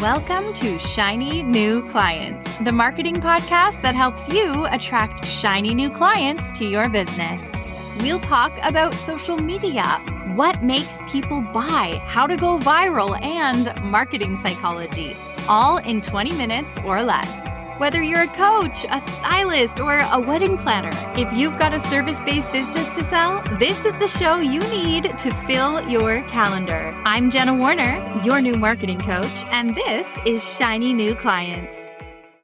Welcome to Shiny New Clients, the marketing podcast that helps you attract shiny new clients to your business. We'll talk about social media, what makes people buy, how to go viral, and marketing psychology, all in 20 minutes or less. Whether you're a coach, a stylist, or a wedding planner, if you've got a service-based business to sell, this is the show you need to fill your calendar. I'm Jenna Warriner, your new marketing coach, and this is Shiny New Clients.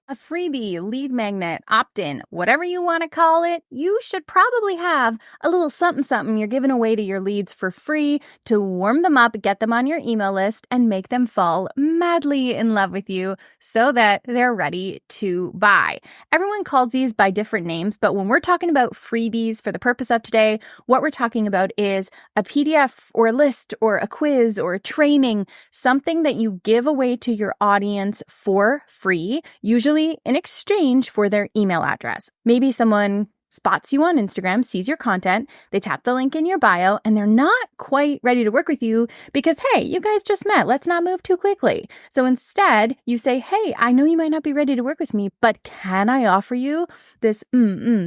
A freebie, lead magnet, opt-in, whatever you want to call it, you should probably have a little something you're giving away to your leads for free to warm them up, get them on your email list, and make them fall madly in love with you so that they're ready to buy. Everyone calls these by different names, but when we're talking about freebies for the purpose of today, what we're talking about is a PDF or a list or a quiz or a training, something that you give away to your audience for free, usually in exchange for their email address. Maybe someone spots you on Instagram, sees your content, they tap the link in your bio, and they're not quite ready to work with you because, hey, you guys just met. Let's not move too quickly. So instead, you say, hey, I know you might not be ready to work with me, but can I offer you this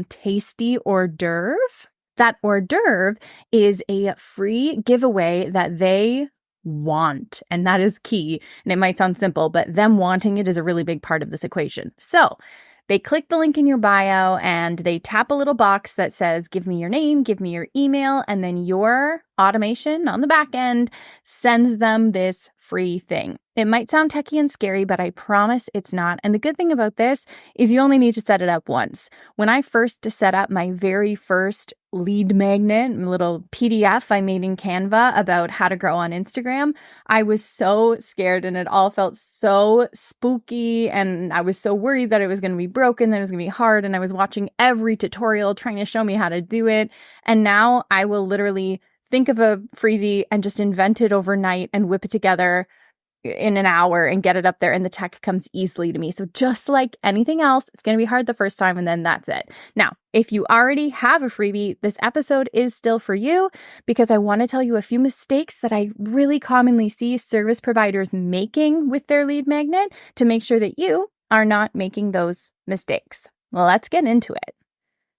tasty hors d'oeuvre? That hors d'oeuvre is a free giveaway that they want. And that is key. And it might sound simple, but them wanting it is a really big part of this equation. So they click the link in your bio and they tap a little box that says, give me your name, give me your email, and then your automation on the back end sends them this free thing. It might sound techie and scary, but I promise it's not. And the good thing about this is you only need to set it up once. When I first set up my very first lead magnet, little PDF I made in Canva about how to grow on Instagram, I was so scared and it all felt so spooky. And I was so worried that it was going to be broken, that it was going to be hard. And I was watching every tutorial trying to show me how to do it. And now I will literally think of a freebie and just invent it overnight and whip it together in an hour and get it up there, and the tech comes easily to me. So just like anything else, it's going to be hard the first time and then that's it. Now, if you already have a freebie, this episode is still for you because I want to tell you a few mistakes that I really commonly see service providers making with their lead magnet to make sure that you are not making those mistakes. Let's get into it.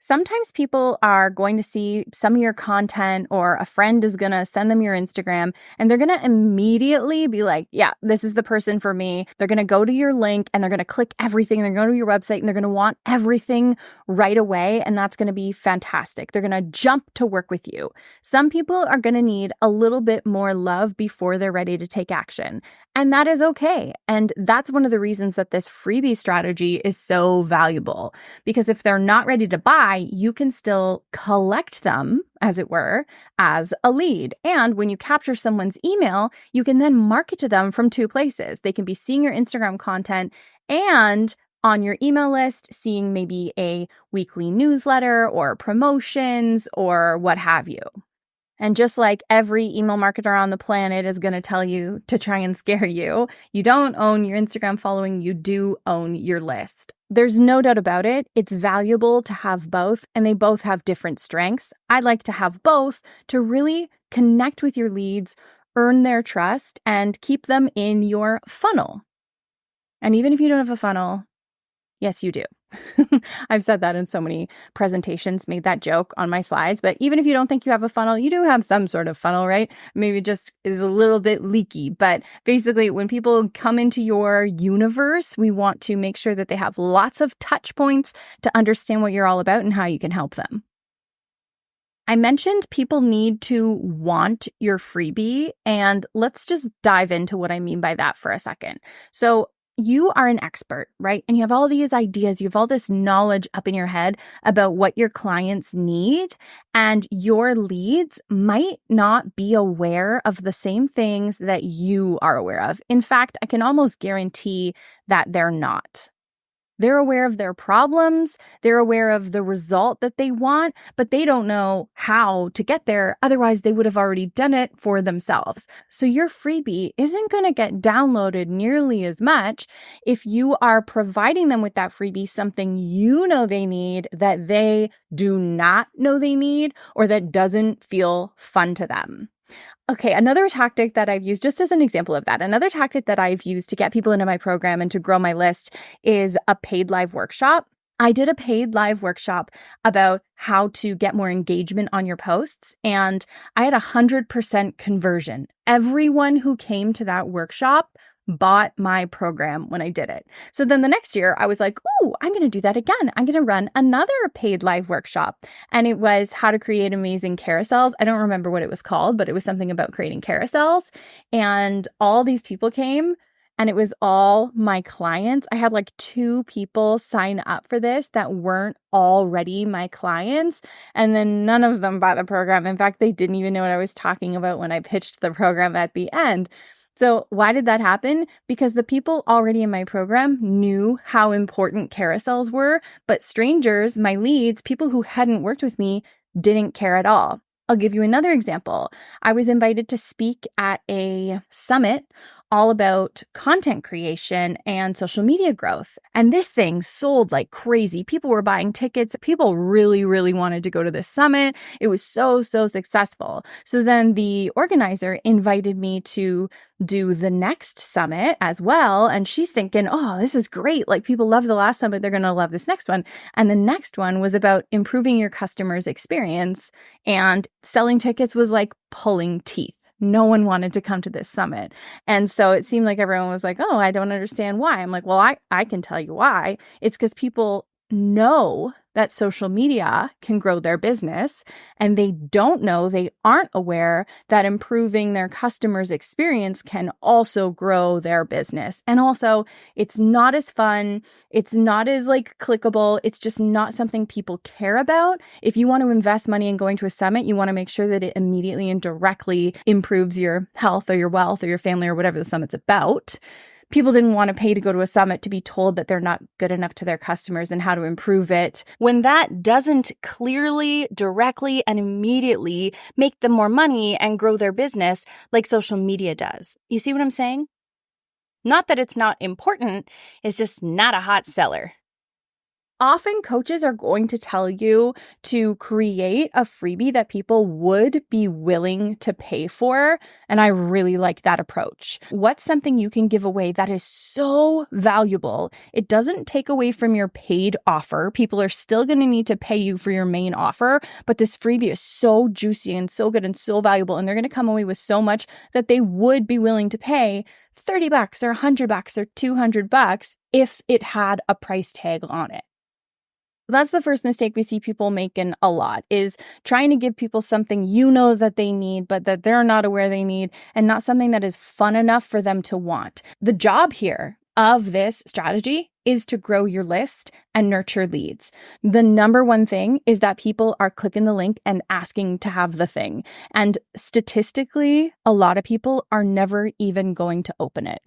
Sometimes people are going to see some of your content or a friend is going to send them your Instagram and they're going to immediately be like, yeah, this is the person for me. They're going to go to your link and they're going to click everything. They're going to go to your website and they're going to want everything right away. And that's going to be fantastic. They're going to jump to work with you. Some people are going to need a little bit more love before they're ready to take action. And that is okay. And that's one of the reasons that this freebie strategy is so valuable, because if they're not ready to buy, you can still collect them, as it were, as a lead. And when you capture someone's email, you can then market to them from two places. They can be seeing your Instagram content and on your email list, seeing maybe a weekly newsletter or promotions or what have you. And just like every email marketer on the planet is going to tell you to try and scare you, you don't own your Instagram following, you do own your list. There's no doubt about it. It's valuable to have both, and they both have different strengths. I like to have both to really connect with your leads, earn their trust, and keep them in your funnel. And even if you don't have a funnel, yes, you do. I've said that in so many presentations, made that joke on my slides. But even if you don't think you have a funnel, you do have some sort of funnel, right? Maybe it just is a little bit leaky. But basically, when people come into your universe, we want to make sure that they have lots of touch points to understand what you're all about and how you can help them. I mentioned people need to want your freebie, and let's just dive into what I mean by that for a second. So you are an expert, right? And you have all these ideas, you have all this knowledge up in your head about what your clients need, and your leads might not be aware of the same things that you are aware of. In fact, I can almost guarantee that they're not. They're aware of their problems, they're aware of the result that they want, but they don't know how to get there. Otherwise, they would have already done it for themselves. So your freebie isn't going to get downloaded nearly as much if you are providing them with that freebie something you know they need that they do not know they need or that doesn't feel fun to them. Okay, another tactic that I've used, just as an example of that, another tactic that I've used to get people into my program and to grow my list is a paid live workshop. I did a paid live workshop about how to get more engagement on your posts, and I had 100% conversion. Everyone who came to that workshop bought my program when I did it. So then the next year I was like, oh, I'm going to do that again. I'm going to run another paid live workshop. And it was how to create amazing carousels. I don't remember what it was called, but it was something about creating carousels. And all these people came, and it was all my clients. I had like 2 people sign up for this that weren't already my clients. And then none of them bought the program. In fact, they didn't even know what I was talking about when I pitched the program at the end. So why did that happen? Because the people already in my program knew how important carousels were, but strangers, my leads, people who hadn't worked with me, didn't care at all. I'll give you another example. I was invited to speak at a summit all about content creation and social media growth. And this thing sold like crazy. People were buying tickets. People really, really wanted to go to this summit. It was so successful. So then the organizer invited me to do the next summit as well. And she's thinking, oh, this is great. Like people loved the last summit. They're going to love this next one. And the next one was about improving your customer's experience, and selling tickets was like pulling teeth. No one wanted to come to this summit. And so it seemed like everyone was like, oh, I don't understand why. I'm like, well, I can tell you why. It's because people know that social media can grow their business, and they don't know, they aren't aware that improving their customers' experience can also grow their business. And also, it's not as fun. It's not as like clickable. It's just not something people care about. If you want to invest money in going to a summit, you want to make sure that it immediately and directly improves your health or your wealth or your family or whatever the summit's about. People didn't want to pay to go to a summit to be told that they're not good enough to their customers and how to improve it, when that doesn't clearly, directly, and immediately make them more money and grow their business like social media does. You see what I'm saying? Not that it's not important, it's just not a hot seller. Often coaches are going to tell you to create a freebie that people would be willing to pay for. And I really like that approach. What's something you can give away that is so valuable? It doesn't take away from your paid offer. People are still going to need to pay you for your main offer, but this freebie is so juicy and so good and so valuable. And they're going to come away with so much that they would be willing to pay $30 or $100 or $200 if it had a price tag on it. That's the first mistake we see people making a lot, is trying to give people something you know that they need, but that they're not aware they need, and not something that is fun enough for them to want. The job here of this strategy is to grow your list and nurture leads. The number one thing is that people are clicking the link and asking to have the thing. And statistically, a lot of people are never even going to open it.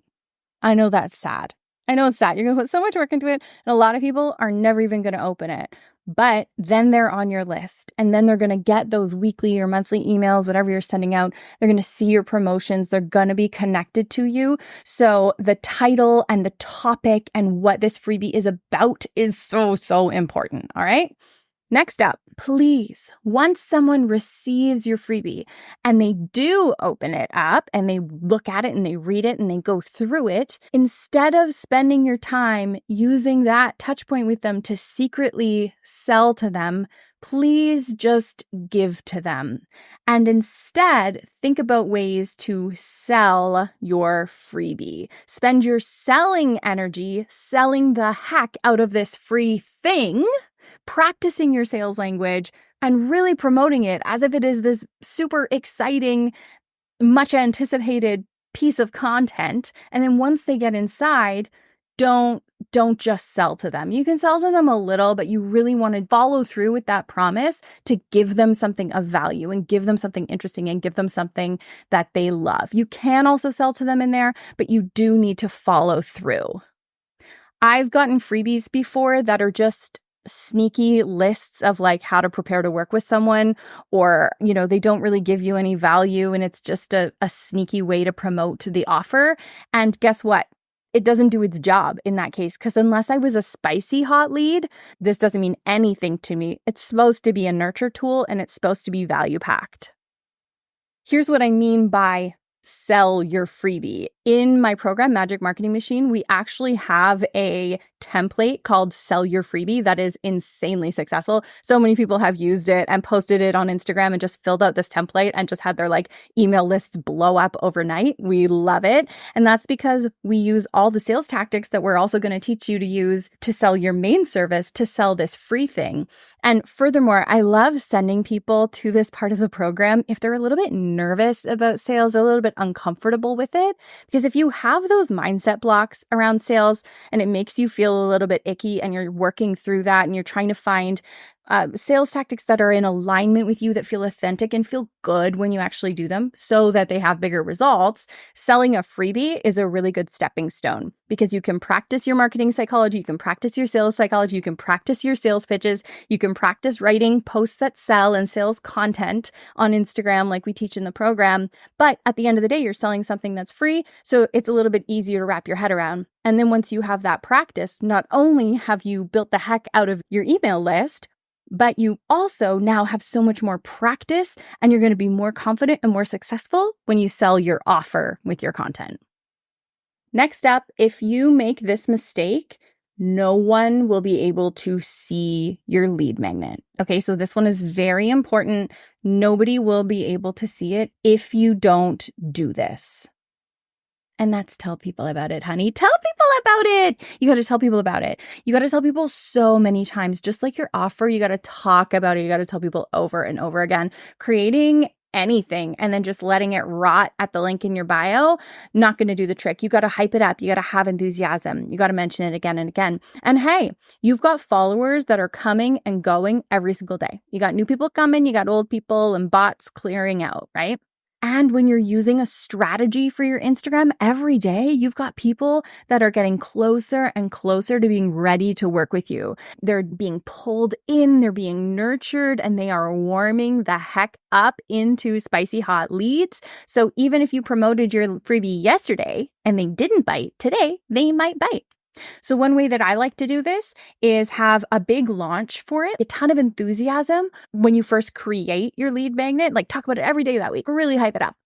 I know that's sad. I know it's sad. You're going to put so much work into it, and a lot of people are never even going to open it. But then they're on your list, and then they're going to get those weekly or monthly emails, whatever you're sending out. They're going to see your promotions. They're going to be connected to you. So the title and the topic and what this freebie is about is so important. All right. Next up, please, once someone receives your freebie and they do open it up and they look at it and they read it and they go through it, instead of spending your time using that touch point with them to secretly sell to them, please just give to them. And instead, think about ways to sell your freebie. Spend your selling energy selling the heck out of this free thing, practicing your sales language, and really promoting it as if it is this super exciting, much anticipated piece of content. And then once they get inside, don't just sell to them. You can sell to them a little, but you really want to follow through with that promise to give them something of value and give them something interesting and give them something that they love. You can also sell to them in there, but you do need to follow through. I've gotten freebies before that are just sneaky lists of like how to prepare to work with someone, or, they don't really give you any value and it's just a sneaky way to promote the offer. And guess what? It doesn't do its job in that case, because unless I was a spicy hot lead, this doesn't mean anything to me. It's supposed to be a nurture tool and it's supposed to be value packed. Here's what I mean by sell your freebie. In my program, Magic Marketing Machine, we actually have a template called Sell Your Freebie that is insanely successful. So many people have used it and posted it on Instagram and just filled out this template and just had their email lists blow up overnight. We love it. And that's because we use all the sales tactics that we're also going to teach you to use to sell your main service, to sell this free thing. And furthermore, I love sending people to this part of the program if they're a little bit nervous about sales, a little bit uncomfortable with it. Because if you have those mindset blocks around sales and it makes you feel a little bit icky and you're working through that and you're trying to find sales tactics that are in alignment with you, that feel authentic and feel good when you actually do them so that they have bigger results, selling a freebie is a really good stepping stone because you can practice your marketing psychology, you can practice your sales psychology, you can practice your sales pitches, you can practice writing posts that sell and sales content on Instagram like we teach in the program. But at the end of the day, you're selling something that's free, so it's a little bit easier to wrap your head around. And then once you have that practice, not only have you built the heck out of your email list, but you also now have so much more practice and you're going to be more confident and more successful when you sell your offer with your content. Next up, if you make this mistake, no one will be able to see your lead magnet. Okay, so this one is very important. Nobody will be able to see it if you don't do this. And that's tell people about it, honey. Tell people about it. You got to tell people about it. You got to tell people so many times, just like your offer, you got to talk about it. You got to tell people over and over again. Creating anything and then just letting it rot at the link in your bio, not going to do the trick. You got to hype it up. You got to have enthusiasm. You got to mention it again and again. And hey, you've got followers that are coming and going every single day. You got new people coming, you got old people and bots clearing out, right? And when you're using a strategy for your Instagram every day, you've got people that are getting closer and closer to being ready to work with you. They're being pulled in, they're being nurtured, and they are warming the heck up into spicy hot leads. So even if you promoted your freebie yesterday and they didn't bite, today they might bite. So one way that I like to do this is have a big launch for it, a ton of enthusiasm when you first create your lead magnet, talk about it every day that week, really hype it up.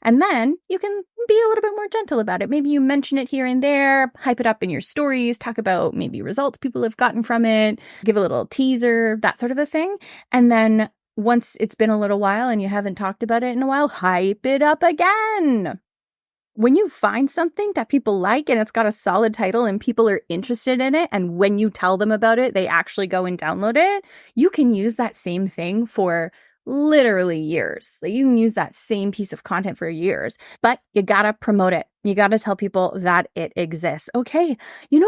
And then you can be a little bit more gentle about it. Maybe you mention it here and there, hype it up in your stories, talk about maybe results people have gotten from it, give a little teaser, that sort of a thing. And then once it's been a little while and you haven't talked about it in a while, hype it up again. When you find something that people like and it's got a solid title and people are interested in it, and when you tell them about it, they actually go and download it, you can use that same thing for literally years. You can use that same piece of content for years, but you gotta promote it. You gotta tell people that it exists. Okay,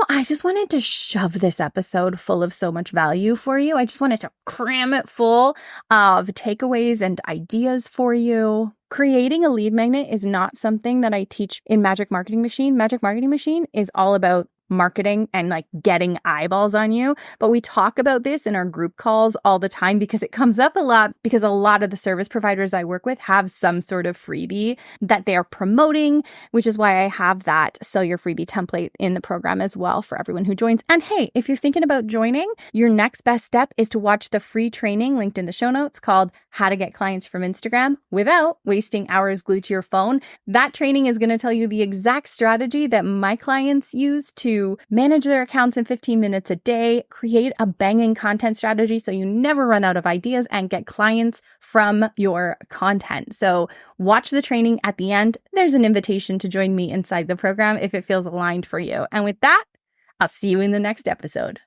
I just wanted to shove this episode full of so much value for you. I just wanted to cram it full of takeaways and ideas for you. Creating a lead magnet is not something that I teach in Magic Marketing Machine. Magic Marketing Machine is all about marketing and getting eyeballs on you. But we talk about this in our group calls all the time because it comes up a lot because a lot of the service providers I work with have some sort of freebie that they are promoting, which is why I have that Sell Your Freebie template in the program as well for everyone who joins. And hey, if you're thinking about joining, your next best step is to watch the free training linked in the show notes called How to Get Clients from Instagram Without Wasting Hours Glued to Your Phone. That training is going to tell you the exact strategy that my clients use to manage their accounts in 15 minutes a day, create a banging content strategy so you never run out of ideas, and get clients from your content. So watch the training at the end. There's an invitation to join me inside the program if it feels aligned for you. And with that, I'll see you in the next episode.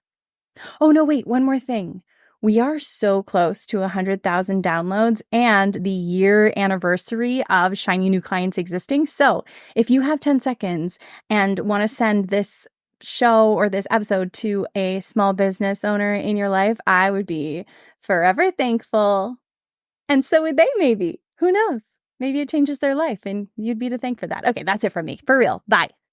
Oh, no, wait, one more thing. We are so close to 100,000 downloads and the year anniversary of Shiny New Clients existing. So if you have 10 seconds and want to send this show or this episode to a small business owner in your life, I would be forever thankful. And so would they, maybe. Who knows? Maybe it changes their life and you'd be to thank for that. Okay, that's it from me. For real. Bye.